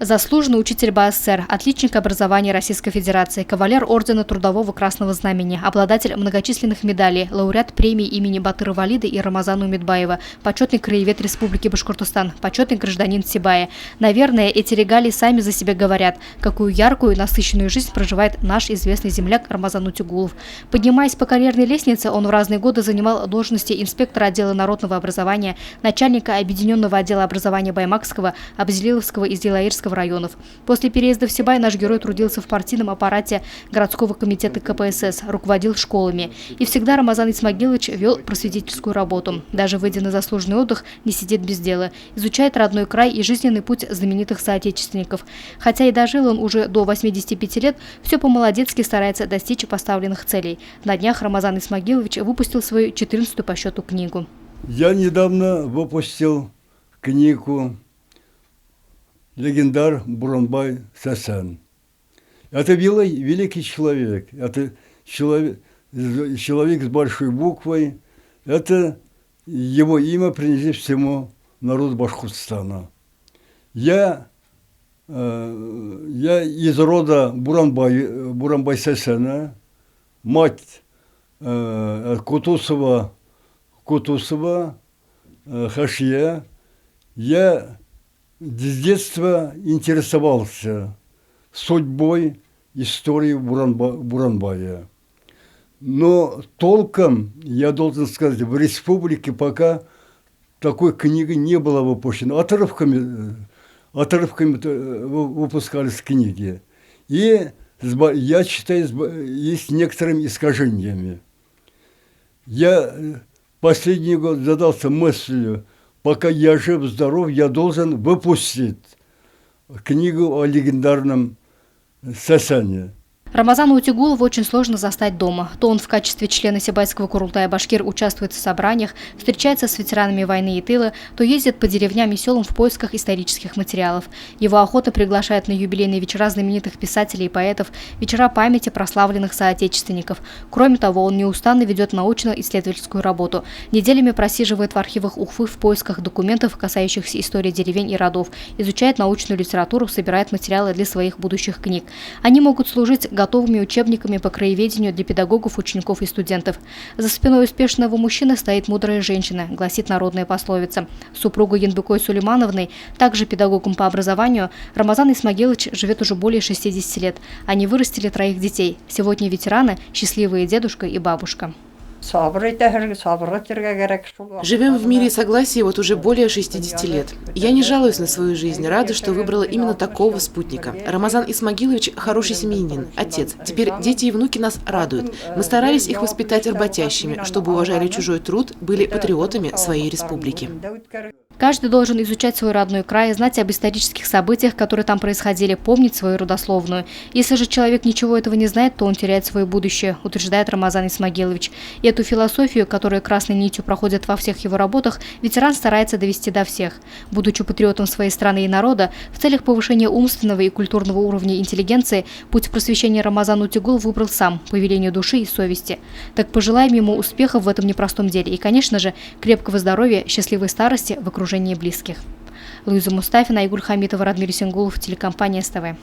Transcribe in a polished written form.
Заслуженный учитель БАССР, отличник образования Российской Федерации, кавалер Ордена Трудового Красного Знамени, обладатель многочисленных медалей, лауреат премий имени Батыра Валида и Рамазана Умедбаева, почетный краевед Республики Башкортостан, почетный гражданин Сибая. Наверное, эти регалии сами за себя говорят, какую яркую и насыщенную жизнь проживает наш известный земляк Рамазан Утюгулов. Поднимаясь по карьерной лестнице, он в разные годы занимал должности инспектора отдела народного образования, начальника объединенного отдела образования Баймакского, Абзелиловского и Зилаирского районов. После переезда в Сибай наш герой трудился в партийном аппарате городского комитета КПСС, руководил школами. И всегда Рамазан Исмагилович вел просветительскую работу. Даже выйдя на заслуженный отдых, не сидит без дела. Изучает родной край и жизненный путь знаменитых соотечественников. Хотя и дожил он уже до 85 лет, все по-молодецки старается достичь поставленных целей. На днях Рамазан Исмагилович выпустил свою 14-ю по счету книгу. Я недавно выпустил книгу «Легендар Буранбай Сасан». Это великий человек, это человек с большой буквой. Это его имя принесли всему народу Башкортостана. Я из рода Буранбай Сасана, мать Кутусова Хашия. Я с детства интересовался судьбой, историей Буранбая. Но толком, я должен сказать, в республике пока такой книги не было выпущено. Отрывками выпускались книги. И я считаю, есть некоторыми искажениями. Я последний год задался мыслью, пока я жив-здоров, я должен выпустить книгу о легендарном Сасане. Рамазану Утюгулову очень сложно застать дома. То он в качестве члена Сибайского Курултая Башкир участвует в собраниях, встречается с ветеранами войны и тыла, то ездит по деревням и селам в поисках исторических материалов. Его охота приглашает на юбилейные вечера знаменитых писателей и поэтов, вечера памяти прославленных соотечественников. Кроме того, он неустанно ведет научно-исследовательскую работу. Неделями просиживает в архивах Уфы в поисках документов, касающихся истории деревень и родов, изучает научную литературу, собирает материалы для своих будущих книг. Они могут служить готовыми учебниками по краеведению для педагогов, учеников и студентов. За спиной успешного мужчины стоит мудрая женщина, гласит народная пословица. Супругу Янбекой Сулеймановной, также педагогом по образованию, Рамазан Исмагилович живет уже более 60 лет. Они вырастили 3 детей. Сегодня ветераны – счастливые дедушка и бабушка. Живем в мире и согласии вот уже более 60 лет. Я не жалуюсь на свою жизнь, рада, что выбрала именно такого спутника. Рамазан Исмагилович – хороший семьянин, отец. Теперь дети и внуки нас радуют. Мы старались их воспитать работящими, чтобы уважали чужой труд, были патриотами своей республики. Каждый должен изучать свой родной край, знать об исторических событиях, которые там происходили, помнить свою родословную. Если же человек ничего этого не знает, то он теряет свое будущее, утверждает Рамазан Исмагилович. И эту философию, которая красной нитью проходит во всех его работах, ветеран старается довести до всех. Будучи патриотом своей страны и народа, в целях повышения умственного и культурного уровня интеллигенции, путь просвещения Рамазан Утюгулов выбрал сам, по велению души и совести. Так пожелаем ему успехов в этом непростом деле и, конечно же, крепкого здоровья, счастливой старости в окружении близких. Луиза Мустафина, Айгуль Хамитова, Радмир Сингулов, телекомпания СТВ.